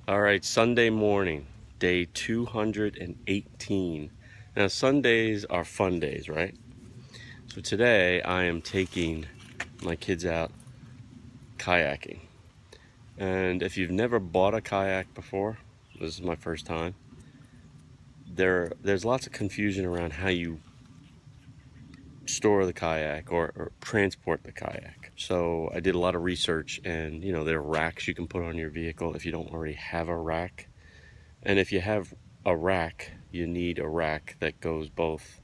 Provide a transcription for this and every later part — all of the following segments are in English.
All right, Sunday morning, day 218. Now, Sundays are fun days, right? So today I am taking my kids out kayaking. And if you've never bought a kayak before, this is my first time, there's lots of confusion around how you store the kayak or transport the kayak. So I did a lot of research, and there are racks you can put on your vehicle if you don't already have a rack. And if you have a rack, you need a rack that goes both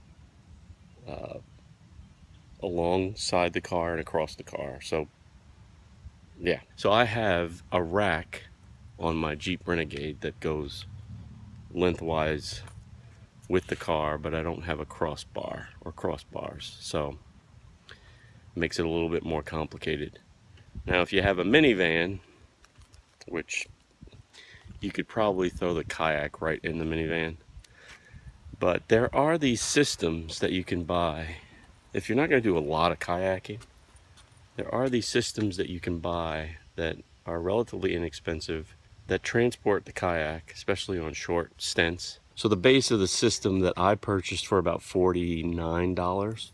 alongside the car and across the car. So yeah, so I have a rack on my Jeep Renegade that goes lengthwise with the car, but I don't have a crossbar or crossbars, so it makes it a little bit more complicated. Now if you have a minivan, which you could probably throw the kayak right in the minivan, but there are these systems that you can buy if you're not going to do a lot of kayaking. There are these systems that you can buy that are relatively inexpensive that transport the kayak, especially on short stints. So the base of the system that I purchased for about $49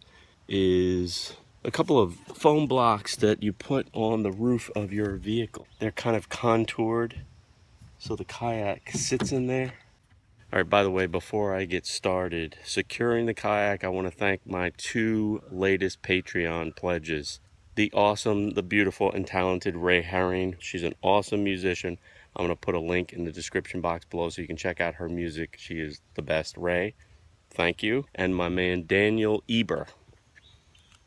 is a couple of foam blocks that you put on the roof of your vehicle. They're kind of contoured so the kayak sits in there. All right, by the way, before I get started securing the kayak, I want to thank my two latest Patreon pledges. The awesome, the beautiful, and talented Ray Herring. She's an awesome musician. I'm going to put a link in the description box below so you can check out her music. She is the best. Ray, thank you. And my man Daniel Eber.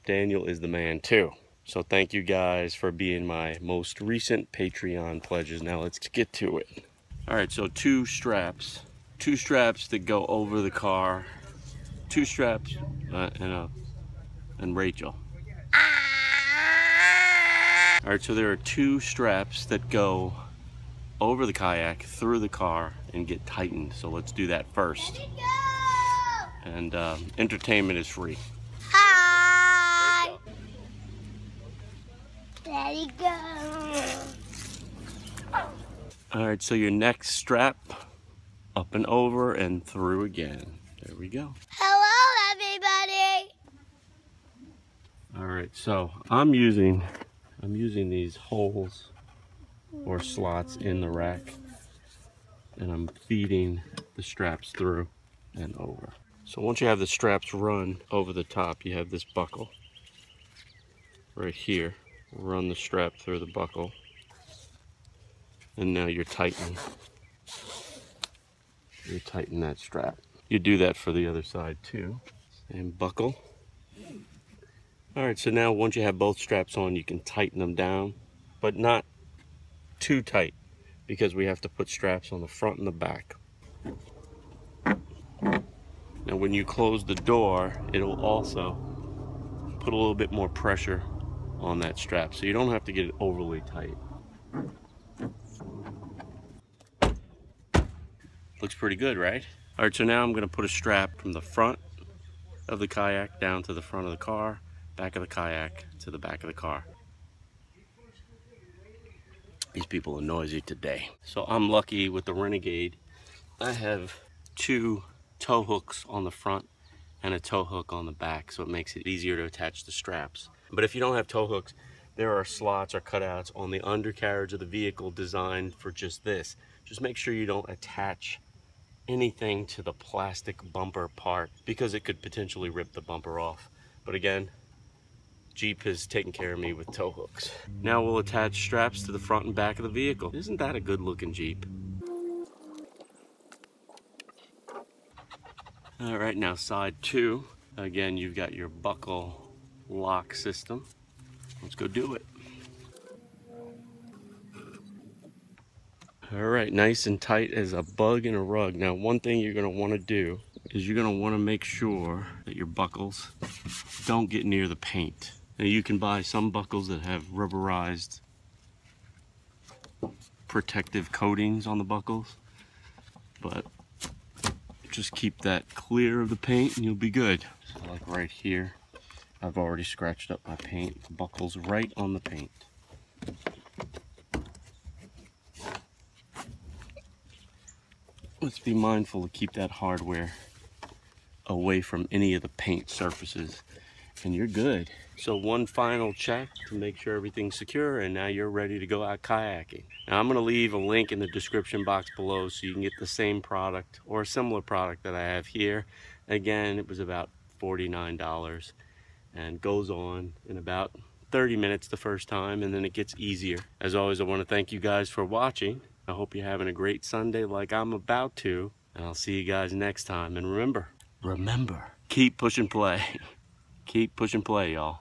Daniel is the man too. So thank you guys for being my most recent Patreon pledges. Now let's get to it. All right, so two straps that go over the car, two straps, and Rachel. All right, so there are two straps that go over the kayak, through the car, and get tightened. So let's do that first. And entertainment is free. Hi! There you go. All right, so your next strap, up and over and through again. There we go. Hello, everybody. All right, so I'm using these holes or slots in the rack, and I'm feeding the straps through and over. So once you have the straps run over the top, you have this buckle right here. Run the strap through the buckle, and now you're tightening that strap. You do that for the other side too. And buckle. All right, so now once you have both straps on, you can tighten them down, but not too tight, because we have to put straps on the front and the back. Now when you close the door, it'll also put a little bit more pressure on that strap, so you don't have to get it overly tight. Looks pretty good, right? All right, so now I'm gonna put a strap from the front of the kayak down to the front of the car, back of the kayak to the back of the car. These people are noisy today. So I'm lucky with the Renegade. I have two tow hooks on the front and a tow hook on the back, so it makes it easier to attach the straps. But if you don't have tow hooks, there are slots or cutouts on the undercarriage of the vehicle designed for just this. Just make sure you don't attach anything to the plastic bumper part, because it could potentially rip the bumper off. But again, Jeep has taken care of me with tow hooks. Now we'll attach straps to the front and back of the vehicle. Isn't that a good looking Jeep? All right, now side two. Again, you've got your buckle lock system. Let's go do it. All right, nice and tight as a bug in a rug. Now, one thing you're gonna wanna do is you're gonna wanna make sure that your buckles don't get near the paint. Now, you can buy some buckles that have rubberized protective coatings on the buckles, but just keep that clear of the paint and you'll be good. So like right here, I've already scratched up my paint. The buckle's right on the paint. let's be mindful to keep that hardware away from any of the paint surfaces, and you're good. So one final check to make sure everything's secure, and now you're ready to go out kayaking. Now I'm going to leave a link in the description box below so you can get the same product or a similar product that I have here. Again, it was about $49 and goes on in about 30 minutes the first time, and then it gets easier. As always, I want to thank you guys for watching. I hope you're having a great Sunday like I'm about to, and I'll see you guys next time. And remember, keep push and play. Keep push and play, y'all.